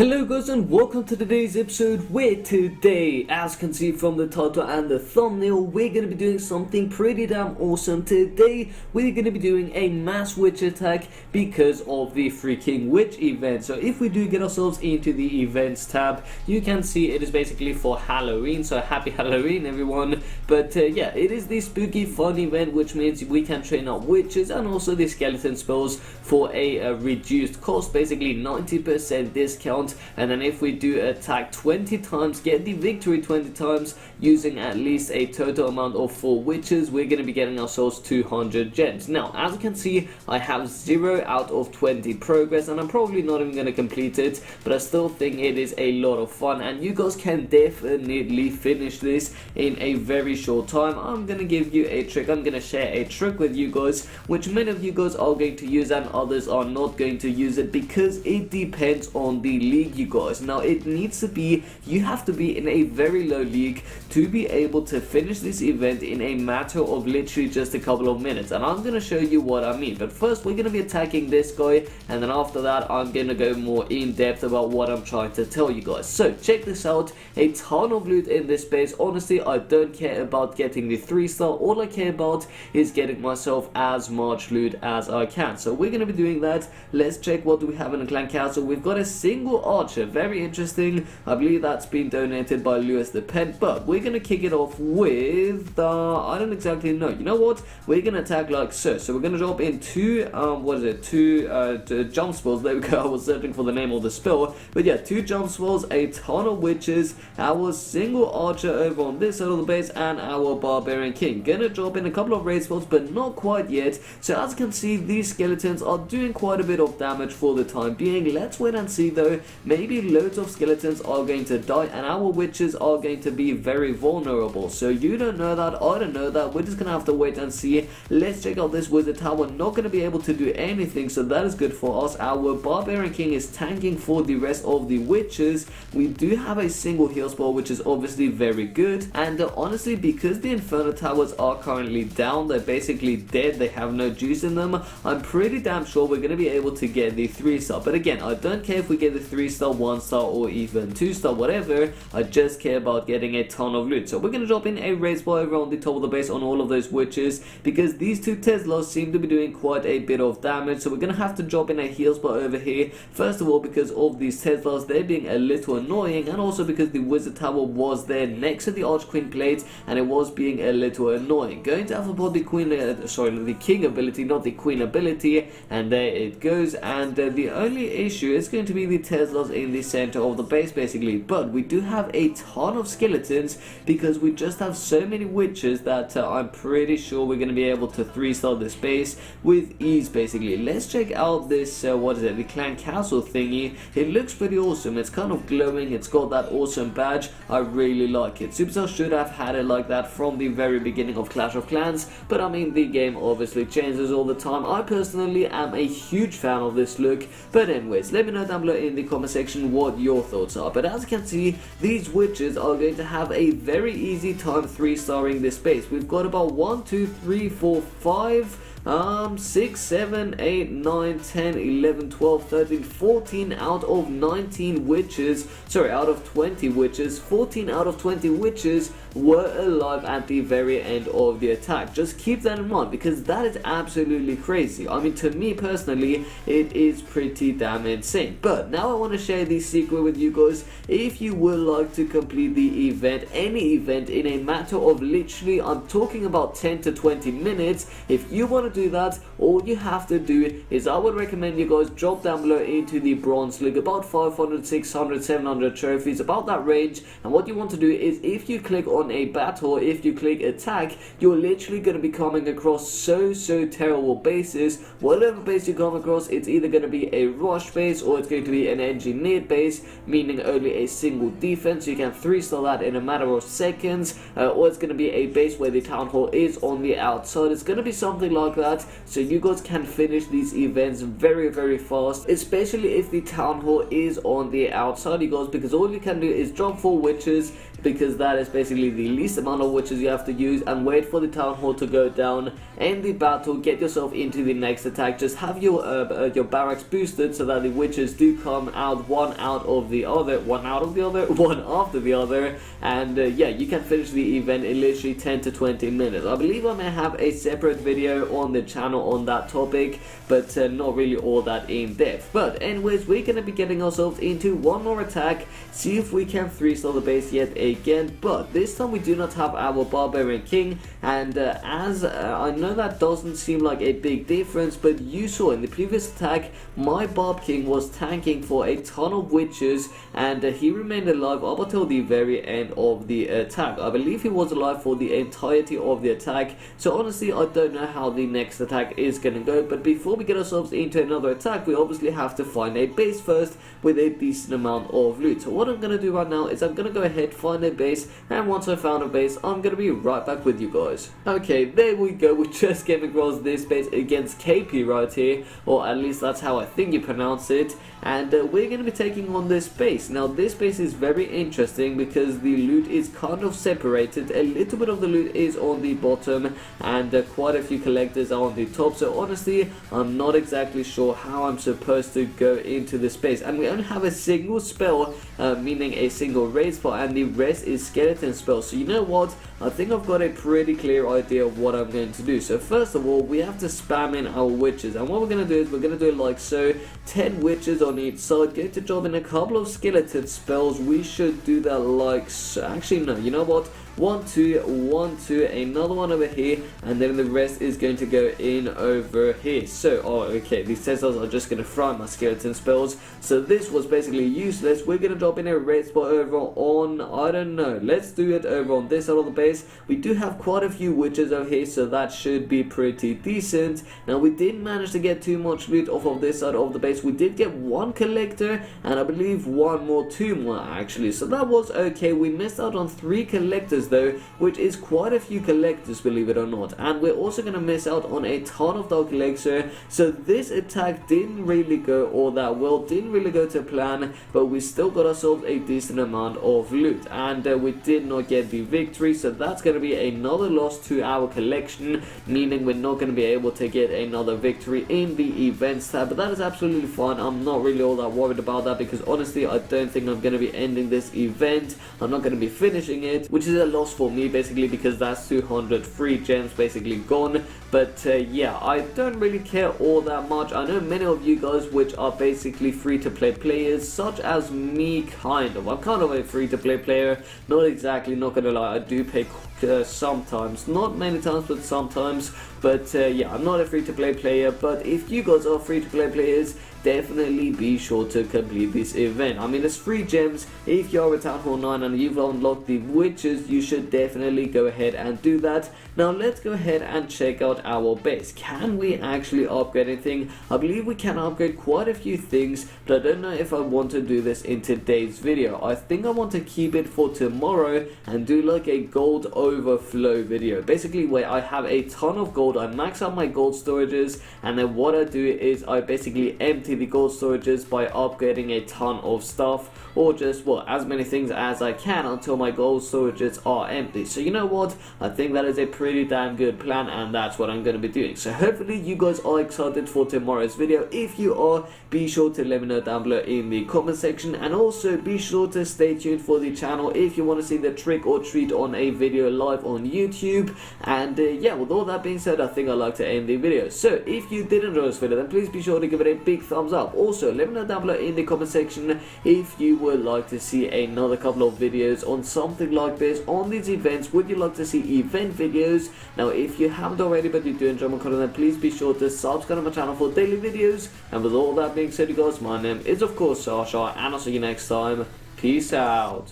Hello guys and welcome to today's episode, where today, as you can see from the title and the thumbnail, we're going to be doing something pretty damn awesome. Today we're going to be doing a mass witch attack because of the freaking witch event. So if we do get ourselves into the events tab, you can see it is basically for Halloween, so happy Halloween everyone. But yeah, it is the spooky fun event, which means we can train up witches and also the skeleton spells for a reduced cost, basically 90% discount. And then if we do attack 20 times, get the victory 20 times using at least a total amount of 4 witches, we're going to be getting ourselves 200 gems. Now as you can see, I have 0 out of 20 progress and I'm probably not even going to complete it, but I still think it is a lot of fun and you guys can definitely finish this in a very short time. I'm going to give you a trick. I'm going to share a trick with you guys, which many of you guys are going to use and others are not going to use it, because it depends on the league, you guys. Now it needs to be, you have to be in a very low league to be able to finish this event in a matter of literally just a couple of minutes, and I'm going to show you what I mean. But first we're going to be attacking this guy, and then after that I'm going to go more in depth about what I'm trying to tell you guys. So check this out, a ton of loot in this space. Honestly, I don't care about getting the 3-star, all I care about is getting myself as much loot as I can. So we're going to be doing that. Let's check what do we have in the clan castle. We've got a single archer, very interesting. I believe that's been donated by Lewis the Pet, but we're going to kick it off with I don't exactly know. You know what, we're going to attack like so. So we're going to drop in two jump spells. There we go, I was searching for the name of the spell, but yeah, 2 jump spells, a ton of witches, our single archer over on this side of the base, and our barbarian king. Gonna drop in a couple of raid spells, but not quite yet. So as you can see, these skeletons are doing quite a bit of damage for the time being. Let's wait and see though. Maybe loads of skeletons are going to die and our witches are going to be very vulnerable. So you don't know that, I don't know that, we're just gonna have to wait and see. Let's check out this wizard tower. Not going to be able to do anything, so that is good for us. Our barbarian king is tanking for the rest of the witches. We do have a single heal spell, which is obviously very good, and honestly, because the inferno towers are currently down, they're basically dead, they have no juice in them, I'm pretty damn sure we're going to be able to get the 3-star. But again, I don't care if we get the 3-star, 1-star, or even 2-star, whatever. I just care about getting a ton of loot. So we're going to drop in a raid spell over on the top of the base on all of those witches, because these 2 Teslas seem to be doing quite a bit of damage. So we're going to have to drop in a heal spell over here, first of all because of these Teslas, they're being a little annoying, and also because the wizard tower was there next to the archqueen plate and it was being a little annoying. Going to have about the queen, the king ability, not the queen ability, and there it goes. And the only issue is going to be the Teslas in the center of the base basically, but we do have a ton of skeletons because we just have so many witches that I'm pretty sure we're going to be able to 3-star this base with ease basically. Let's check out this the clan castle thingy. It looks pretty awesome. It's kind of glowing, it's got that awesome badge. I really like it. Supercell should have had it like that from the very beginning of Clash of Clans, but I mean, the game obviously changes all the time. I personally am a huge fan of this look, but anyways, let me know down below in the comment section what your thoughts are. But as you can see, these witches are going to have a very easy time 3-starring this base. We've got about 1, 2, 3, 4, 5 6, 7, 8, 9, 10, 11, 12, 13, 14 out of 19 witches, sorry, out of 20 witches, 14 out of 20 witches were alive at the very end of the attack. Just keep that in mind, because that is absolutely crazy. I mean, to me personally, it is pretty damn insane. But now I want to share the secret with you guys. If you would like to complete the event, any event, in a matter of literally, I'm talking about 10 to 20 minutes, if you want to do that, all you have to do is, I would recommend you guys drop down below into the bronze league, about 500, 600, 700 trophies, about that range. And what you want to do is, if you click on a battle, if you click attack, you're literally going to be coming across so terrible bases. Whatever base you come across, it's either going to be a rush base or it's going to be an engineered base, meaning only a single defense. You can 3-star that in a matter of seconds, or it's going to be a base where the town hall is on the outside. It's going to be something like that, so you guys can finish these events very fast, especially if the town hall is on the outside, you guys, because all you can do is drop 4 witches, because that is basically the least amount of witches you have to use, and wait for the town hall to go down, end the battle, get yourself into the next attack. Just have your barracks boosted so that the witches do come out one after the other, and yeah, you can finish the event in literally 10 to 20 minutes. I believe I may have a separate video on the channel on that topic, but not really all that in depth. But anyways, we're gonna be getting ourselves into one more attack, see if we can 3-star the base yet again, but this time we do not have our barbarian king, and as I know that doesn't seem like a big difference, but you saw in the previous attack my barb king was tanking for a ton of witches, and he remained alive up until the very end of the attack. I believe he was alive for the entirety of the attack, so honestly I don't know how the next attack is gonna go. But before we get ourselves into another attack, we obviously have to find a base first with a decent amount of loot. So what I'm gonna do right now is I'm gonna go ahead, find a base, and once I found a base I'm gonna be right back with you guys. Okay, there we go, we just came across this base against KP right here, or at least that's how I think you pronounce it, and we're going to be taking on this base. Now this base is very interesting because the loot is kind of separated. A little bit of the loot is on the bottom, and quite a few collectors are on the top, so honestly I'm not exactly sure how I'm supposed to go into this base. And we only have a single spell, meaning a single raid spell, and the rest is skeleton spells. So you know what, I think I've got a pretty clear idea of what I'm going to do. So first of all, we have to spam in our witches, and what we're going to do is we're going to do it like so, 10 witches on each side, going to drop in a couple of skeleton spells. We should do that like so. Actually no, you know what, 1 2 1 2, another one over here, and then the rest is going to go in over here. So okay, these Teslas are just going to fry my skeleton spells, so this was basically useless. We're going to drop in a red spot over on, I don't know, let's do it over on this side of the base. We do have quite a few witches over here, so that should be pretty decent. Now we didn't manage to get too much loot off of this side of the base. We did get one collector, and I believe two more actually, so that was okay. We missed out on 3 collectors though, which is quite a few collectors, believe it or not, and we're also going to miss out on a ton of dark elixir. So this attack didn't really go all that well, didn't really go to plan, but we still got ourselves a decent amount of loot, and we did not get the victory, so that's going to be another loss to our collection, meaning we're not going to be able to get another victory in the events tab. But that is absolutely fine. I'm not really all that worried about that, because honestly I don't think I'm going to be ending this event. I'm not going to be finishing it, which is a loss for me basically, because that's 200 free gems basically gone. But yeah, I don't really care all that much. I know many of you guys which are basically free to play players, such as me, kind of. I'm kind of a free to play player, not exactly, not gonna lie, I do pay sometimes, not many times but sometimes. But yeah, I'm not a free to play player, but if you guys are free to play players, definitely be sure to complete this event. I mean, it's free gems. If you're a Town Hall 9 and you've unlocked the witches, you should definitely go ahead and do that. Now let's go ahead and check out our base. Can we actually upgrade anything? I believe we can upgrade quite a few things, but I don't know if I want to do this in today's video. I think I want to keep it for tomorrow and do like a gold overflow video, basically where I have a ton of gold, I max out my gold storages, and then what I do is I basically empty the gold storages by upgrading a ton of stuff, or just, well, as many things as I can until my gold storages are empty. So you know what, I think that is a pretty damn good plan, and that's what I'm going to be doing. So hopefully you guys are excited for tomorrow's video. If you are, be sure to let me know down below in the comment section, and also be sure to stay tuned for the channel if you want to see the trick or treat on a video live on YouTube. And yeah, with all that being said, I think I'd like to end the video. So if you did enjoy this video, then please be sure to give it a big thumbs up. Also, let me know down below in the comment section if you would like to see another couple of videos on something like this, on these events. Would you like to see event videos? Now if you haven't already but you do enjoy my content, then please be sure to subscribe to my channel for daily videos. And with all that being said, you guys, my name is of course Asascha, and I'll see you next time. Peace out.